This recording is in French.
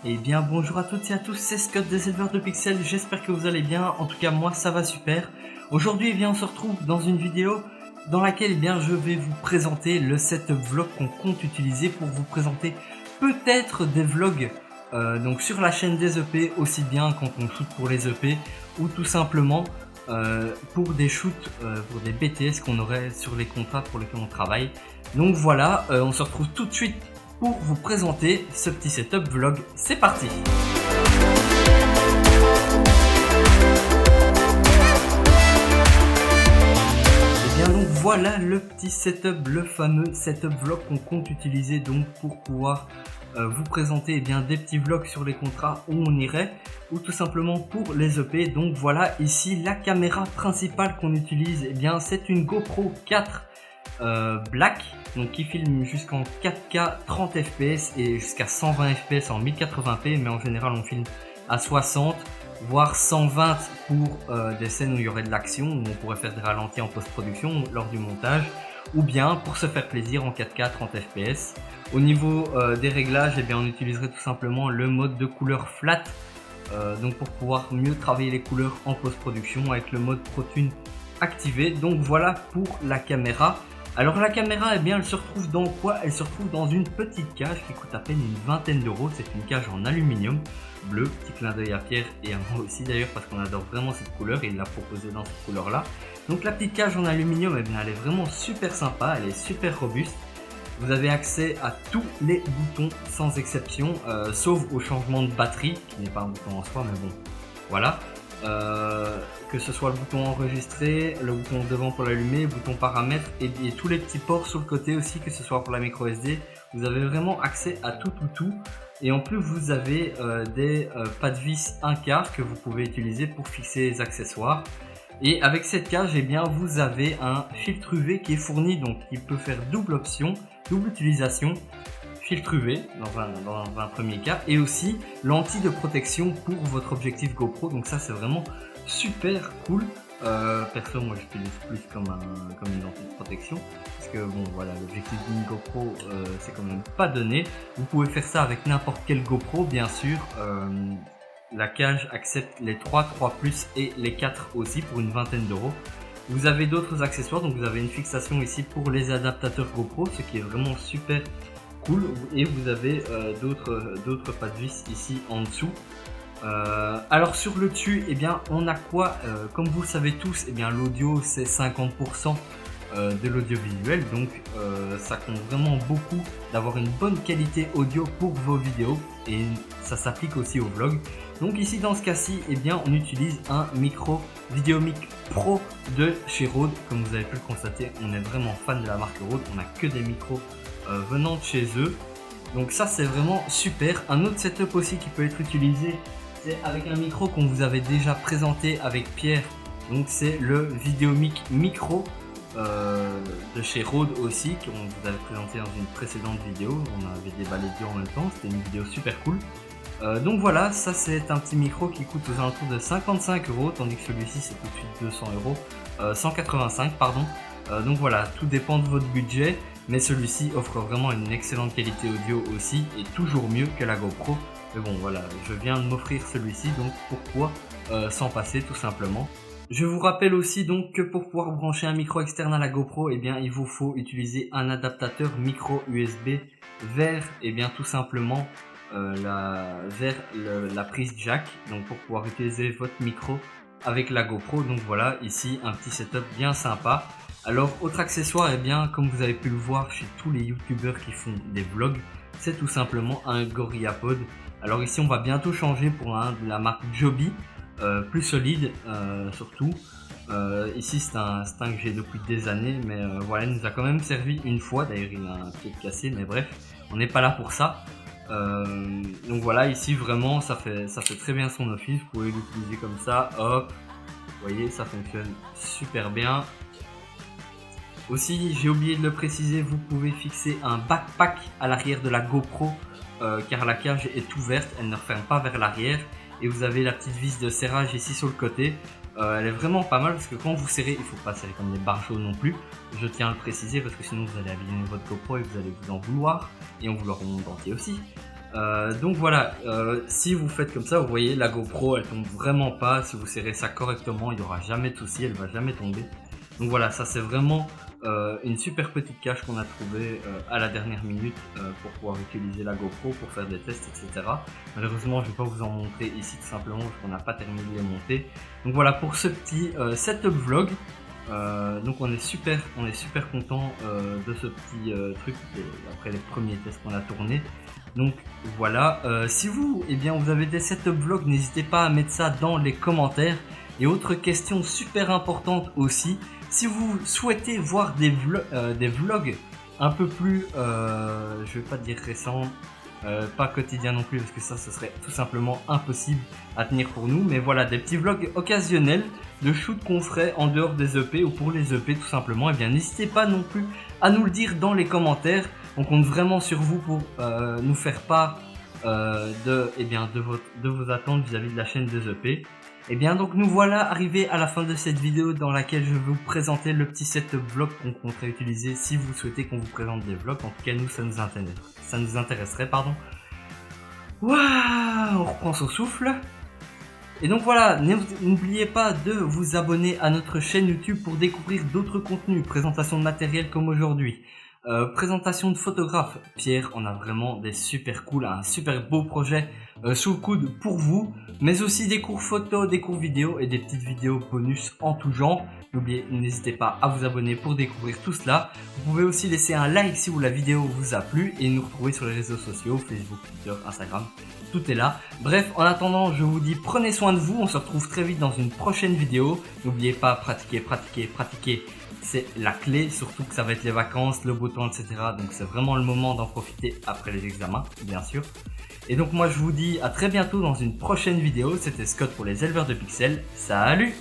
Et bien bonjour à toutes et à tous, c'est Scott des éleveurs de pixels, j'espère que vous allez bien, en tout cas moi ça va super. Aujourd'hui on se retrouve dans une vidéo dans laquelle je vais vous présenter le setup vlog qu'on compte utiliser pour vous présenter peut-être des vlogs donc sur la chaîne des EP, aussi bien quand on shoot pour les EP ou tout simplement pour des shoots, pour des BTS qu'on aurait sur les contrats pour lesquels on travaille. Donc voilà, on se retrouve tout de suite pour vous présenter ce petit setup vlog. C'est parti! Et bien donc voilà le petit setup, le fameux setup vlog qu'on compte utiliser donc pour pouvoir vous présenter des petits vlogs sur les contrats où on irait ou tout simplement pour les EP. Donc voilà, ici la caméra principale qu'on utilise, c'est une GoPro 4 Black, donc qui filme jusqu'en 4K 30 fps et jusqu'à 120 fps en 1080p, mais en général on filme à 60 voire 120 pour des scènes où il y aurait de l'action, où on pourrait faire des ralentis en post-production lors du montage, ou bien pour se faire plaisir en 4K 30 fps. Au niveau des réglages, on utiliserait tout simplement le mode de couleur flat, donc pour pouvoir mieux travailler les couleurs en post-production avec le mode ProTune activé. Donc voilà pour la caméra. Alors la caméra, elle se retrouve dans quoi? Elle se retrouve dans une petite cage qui coûte à peine une vingtaine d'euros. C'est une cage en aluminium bleu, petit clin d'œil à Pierre et à moi aussi d'ailleurs, parce qu'on adore vraiment cette couleur et il l'a proposé dans cette couleur là. Donc la petite cage en aluminium, elle est vraiment super sympa, elle est super robuste. Vous avez accès à tous les boutons sans exception, sauf au changement de batterie, qui n'est pas un bouton en soi, mais bon, voilà. Que ce soit le bouton enregistrer, le bouton devant pour l'allumer, le bouton paramètres et tous les petits ports sur le côté aussi, que ce soit pour la micro SD. Vous avez vraiment accès à tout. Et en plus vous avez des pas de vis 1/4 que vous pouvez utiliser pour fixer les accessoires. Et avec cette cage, vous avez un filtre UV qui est fourni, donc il peut faire double option, double utilisation. Filtre UV dans un premier cas, et aussi lentille de protection pour votre objectif GoPro. Donc ça c'est vraiment super cool. Perso moi j'utilise plus comme une lentille de protection, parce que bon voilà, l'objectif d'une GoPro c'est quand même pas donné. Vous pouvez faire ça avec n'importe quelle GoPro bien sûr. La cage accepte les 3 Plus et les 4 aussi pour une vingtaine d'euros. Vous avez d'autres accessoires, donc vous avez une fixation ici pour les adaptateurs GoPro, ce qui est vraiment super cool, et vous avez d'autres pas de vis ici en dessous. Alors sur le dessus, on a quoi? Comme vous le savez tous, l'audio c'est 50% de l'audiovisuel, donc ça compte vraiment beaucoup d'avoir une bonne qualité audio pour vos vidéos, et ça s'applique aussi au vlog. Donc ici dans ce cas-ci, on utilise un micro Videomic Pro de chez Rode. Comme vous avez pu le constater, on est vraiment fan de la marque Rode, on n'a que des micros venant de chez eux, donc ça c'est vraiment super. Un autre setup aussi qui peut être utilisé, c'est avec un micro qu'on vous avait déjà présenté avec Pierre, donc c'est le Videomic Micro de chez Rode aussi, qu'on vous avait présenté dans une précédente vidéo. On avait déballé deux en même temps, c'était une vidéo super cool. Donc voilà, ça c'est un petit micro qui coûte aux alentours de 55 euros, tandis que celui-ci c'est tout de suite 200 euros, 185 pardon. Donc voilà, tout dépend de votre budget, mais celui-ci offre vraiment une excellente qualité audio aussi, et toujours mieux que la GoPro. Mais bon voilà, je viens de m'offrir celui-ci, donc pourquoi s'en passer tout simplement. Je vous rappelle aussi donc que pour pouvoir brancher un micro externe à la GoPro, il vous faut utiliser un adaptateur micro USB vers tout simplement vers la prise jack, donc pour pouvoir utiliser votre micro avec la GoPro. Donc voilà, ici un petit setup bien sympa. Alors autre accessoire, comme vous avez pu le voir chez tous les youtubeurs qui font des vlogs, c'est tout simplement un GorillaPod. Alors ici on va bientôt changer pour un de la marque Joby, plus solide surtout. Ici c'est un que j'ai depuis des années, mais voilà, il nous a quand même servi une fois. D'ailleurs il a un pied cassé, mais bref, on n'est pas là pour ça. Donc voilà, ici vraiment ça fait très bien son office. Vous pouvez l'utiliser comme ça, hop, vous voyez, ça fonctionne super bien. Aussi, j'ai oublié de le préciser, vous pouvez fixer un backpack à l'arrière de la GoPro, car la cage est ouverte, elle ne referme pas vers l'arrière, et vous avez la petite vis de serrage ici sur le côté. Elle est vraiment pas mal, parce que quand vous serrez, il ne faut pas serrer comme des barjots non plus, je tiens à le préciser, parce que sinon vous allez abîmer votre GoPro et vous allez vous en vouloir, et on vous le remonte entier aussi. Donc voilà, si vous faites comme ça, vous voyez la GoPro elle tombe vraiment pas. Si vous serrez ça correctement, il n'y aura jamais de souci, elle va jamais tomber. Donc voilà, ça c'est vraiment une super petite cache qu'on a trouvée à la dernière minute pour pouvoir utiliser la GoPro pour faire des tests, etc. Malheureusement, je ne vais pas vous en montrer ici tout simplement parce qu'on n'a pas terminé de les monter. Donc voilà pour ce petit setup vlog. Donc on est super content de ce petit truc après les premiers tests qu'on a tournés. Donc voilà, si vous, vous avez des setup vlogs, n'hésitez pas à mettre ça dans les commentaires. Et autre question super importante aussi, si vous souhaitez voir des vlogs un peu plus, je vais pas dire récents, pas quotidien non plus parce que ça ce serait tout simplement impossible à tenir pour nous, mais voilà des petits vlogs occasionnels de shoot qu'on ferait en dehors des EP ou pour les EP tout simplement, et bien n'hésitez pas non plus à nous le dire dans les commentaires. On compte vraiment sur vous pour nous faire part de vos attentes vis-à-vis de la chaîne des EP. Et bien donc nous voilà arrivés à la fin de cette vidéo dans laquelle je vais vous présenter le petit setup vlog qu'on compterait utiliser si vous souhaitez qu'on vous présente des vlogs. En tout cas nous ça nous intéresserait pardon. Waouh, on reprend son souffle. Et donc voilà, n'oubliez pas de vous abonner à notre chaîne YouTube pour découvrir d'autres contenus, présentation de matériel comme aujourd'hui. Présentation de photographes, Pierre on a vraiment des super cool, un super beau projet sous le coude pour vous, mais aussi des cours photo, des cours vidéo et des petites vidéos bonus en tout genre. N'hésitez pas à vous abonner pour découvrir tout cela. Vous pouvez aussi laisser un like si la vidéo vous a plu et nous retrouver sur les réseaux sociaux, Facebook, Twitter, Instagram, tout est là. Bref, en attendant, je vous dis prenez soin de vous, on se retrouve très vite dans une prochaine vidéo. N'oubliez pas, pratiquer. C'est la clé, surtout que ça va être les vacances, le beau temps, etc. Donc c'est vraiment le moment d'en profiter après les examens, bien sûr. Et donc moi je vous dis à très bientôt dans une prochaine vidéo. C'était Scott pour les éleveurs de pixels. Salut!